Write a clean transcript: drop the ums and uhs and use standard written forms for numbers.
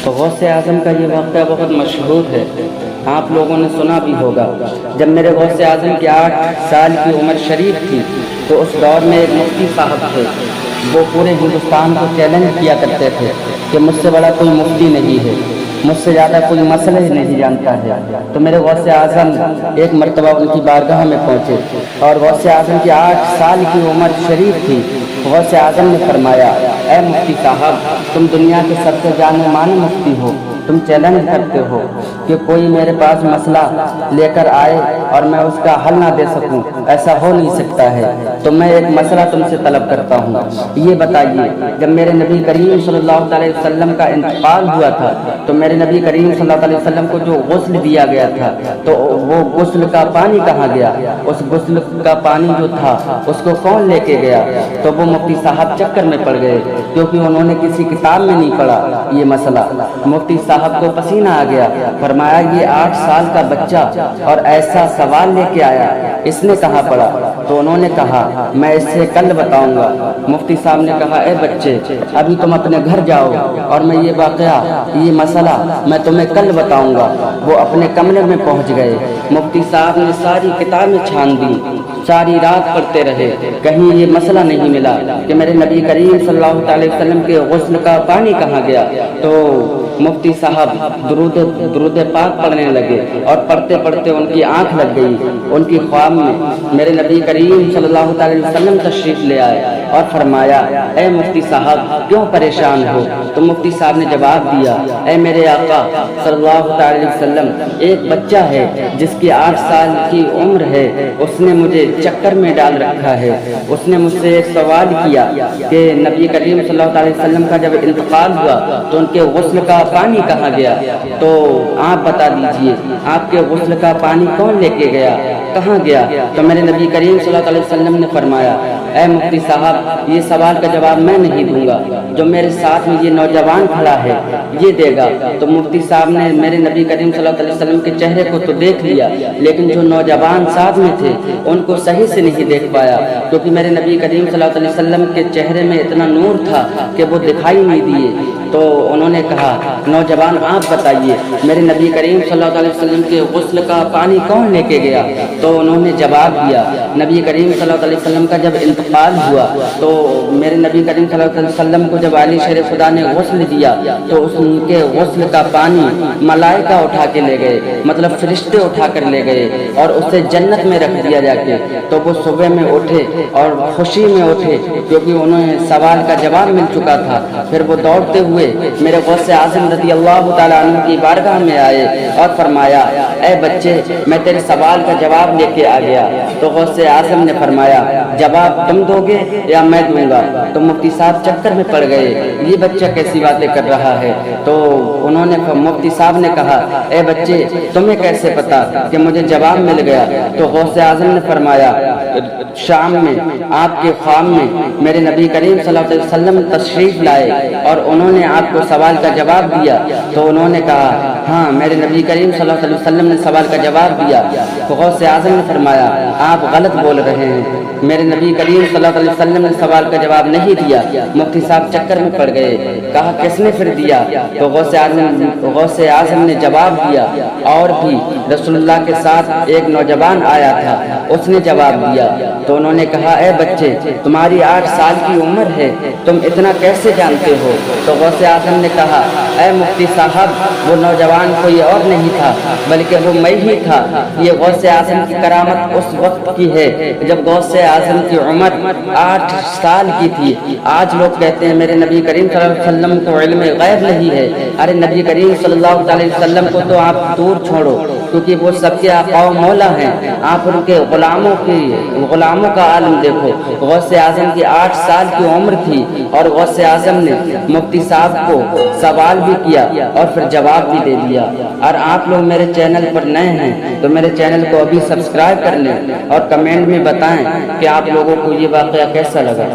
تو غوث اعظم کا یہ واقعہ بہت مشہور ہے، آپ لوگوں نے سنا بھی ہوگا۔ جب میرے غوث اعظم کی 8 سال کی عمر شریف تھی تو اس دور میں ایک مفتی صاحب تھے، وہ پورے ہندوستان کو چیلنج کیا کرتے تھے کہ مجھ سے بڑا کوئی مفتی نہیں ہے، مجھ سے زیادہ کوئی مسئلہ ہی نہیں جانتا ہے۔ تو میرے غوث اعظم ایک مرتبہ ان کی بارگاہ میں پہنچے اور غوث اعظم کی 8 سال کی عمر شریف تھی۔ غوث اعظم نے فرمایا، اے مفتی صاحب، تم دنیا کے سب سے جانے مانے مفتی ہو، تم چیلنج کرتے ہو کہ کوئی میرے پاس مسئلہ لے کر آئے اور میں اس کا حل نہ دے سکوں، ایسا ہو نہیں سکتا ہے۔ تو میں ایک مسئلہ تم سے طلب کرتا ہوں، یہ بتائیے، جب میرے نبی کریم صلی اللہ علیہ وسلم کا انتقال ہوا تھا تو میرے نبی کریم صلی اللہ علیہ وسلم کو جو غسل دیا گیا تھا تو وہ غسل کا پانی کہاں گیا؟ اس غسل کا پانی جو تھا اس کو کون لے کے گیا؟ تو وہ مفتی صاحب چکر میں پڑ گئے، کیونکہ انہوں نے کسی کتاب میں نہیں پڑھا یہ مسئلہ۔ مفتی صاحب کو پسینہ آ گیا، فرمایا یہ 8 سال کا بچہ اور ایسا سوال لے کے آیا، اس نے کہاں پڑھا؟ تو انہوں نے کہا میں اس سے کل بتاؤں گا۔ مفتی صاحب نے کہا اے بچے، ابھی تم اپنے گھر جاؤ اور میں یہ واقعہ، یہ مسئلہ میں تمہیں کل بتاؤں گا۔ وہ اپنے کمرے میں پہنچ گئے، مفتی صاحب نے ساری کتابیں چھان دی، ساری رات پڑھتے رہے، کہیں یہ مسئلہ نہیں ملا کہ میرے نبی کریم صلی اللہ علیہ وسلم کے غسل کا پانی کہاں گیا۔ تو مفتی صاحب درود پاک پڑھنے لگے اور پڑھتے پڑھتے ان کی آنکھ لگ گئی، ان کی خواب میں میرے نبی کریم صلی اللہ علیہ وسلم تشریف لے آئے اور فرمایا اے مفتی صاحب کیوں پریشان ہو؟ تو مفتی صاحب نے جواب دیا، اے میرے آقا صلی اللہ علیہ وسلم، ایک بچہ ہے جس کی 8 سال کی عمر ہے، اس نے مجھے چکر میں ڈال رکھا ہے، اس نے مجھ سے ایک سوال کیا کہ نبی کریم صلی اللہ علیہ وسلم کا جب انتقال ہوا تو ان کے غسل کا پانی کہاں گیا؟ تو آپ بتا دیجئے آپ کے غسل کا پانی کون لے کے گیا، کہاں گیا؟ تو میرے نبی کریم صلی اللہ علیہ وسلم نے فرمایا اے مفتی صاحب، یہ سوال کا جواب میں نہیں دوں گا، جو میرے ساتھ میں یہ نوجوان کھڑا ہے یہ دے گا۔ تو مفتی صاحب نے میرے نبی کریم صلی اللہ علیہ وسلم کے چہرے کو تو دیکھ لیا، لیکن جو نوجوان ساتھ میں تھے ان کو صحیح سے نہیں دیکھ پایا، کیونکہ میرے نبی کریم صلی اللہ علیہ وسلم کے چہرے میں اتنا نور تھا کہ وہ دکھائی نہیں دیے۔ تو انہوں نے کہا نوجوان آپ بتائیے میرے نبی کریم صلی اللہ علیہ وسلم کے غسل کا پانی کون لے کے گیا؟ تو انہوں نے جواب دیا نبی کریم صلی اللہ علیہ وسلم کا جب انتقال ہوا تو میرے نبی کریم صلی اللہ علیہ وسلم کو جب علی شیر خدا نے غسل دیا تو اس ان کے غسل کا پانی ملائکہ اٹھا کے لے گئے، مطلب فرشتے اٹھا کر لے گئے اور اسے جنت میں رکھ دیا جا کے۔ تو وہ صبح میں اٹھے اور خوشی میں اٹھے کیونکہ انہیں سوال کا جواب مل چکا تھا۔ پھر وہ دوڑتے ہوئے میرے غوث اعظم رضی اللہ تعالیٰ عنہ کی بارگاہ میں آئے اور فرمایا اے بچے، میں تیرے سوال کا جواب لے کے آ گیا۔ تو غوث اعظم نے فرمایا جواب تم دو گے یا میں دوں گا؟ تو مفتی صاحب چکر میں پڑ گئے، یہ بچہ کیسی باتیں کر رہا ہے؟ تو انہوں نے مفتی صاحب نے کہا اے بچے تمہیں کیسے پتا کہ مجھے جواب مل گیا؟ تو غوث اعظم نے فرمایا شام میں آپ کے خواب میں میرے نبی کریم صلی اللہ علیہ وسلم تشریف لائے اور انہوں نے آپ کو سوال کا جواب دیا۔ تو انہوں نے کہا ہاں میرے نبی کریم صلی اللہ علیہ وسلم نے سوال کا جواب دیا۔ تو غوث اعظم نے فرمایا آپ غلط بول رہے ہیں، میرے نبی کریم صلی اللہ علیہ وسلم نے سوال کا جواب نہیں دیا۔ مفتی صاحب چکر میں پڑ گئے، کہا کس نے پھر دیا؟ تو غوث اعظم نے جواب دیا اور بھی رسول اللہ کے ساتھ ایک نوجوان آیا تھا، اس نے جواب دیا۔ تو انہوں نے کہا اے بچے تمہاری 8 سال کی عمر ہے، تم اتنا کیسے جانتے ہو؟ تو غوث اعظم نے کہا اے مفتی صاحب وہ نوجوان کوئی اور نہیں تھا بلکہ وہ میں ہی تھا۔ یہ غوث اعظم کی کرامت اس وقت کی ہے جب غوث اعظم کی عمر 8 سال کی تھی۔ آج لوگ کہتے ہیں میرے نبی کریم صلی اللہ علیہ وسلم کو علم غیب نہیں ہے، ارے نبی کریم صلی اللہ علیہ وسلم کو تو آپ دور چھوڑو کیونکہ وہ سب کے آقا و مولا ہیں، آپ ان کے غلاموں کا عالم دیکھو۔ غوث اعظم کی 8 سال کی عمر تھی اور غوث اعظم نے مفتی صاحب کو سوال بھی کیا اور پھر جواب بھی دے دیا۔ اور آپ لوگ میرے چینل پر نئے ہیں تو میرے چینل کو ابھی سبسکرائب کر لیں اور کمنٹ میں بتائیں کہ آپ لوگوں کو یہ واقعہ کیسا لگا۔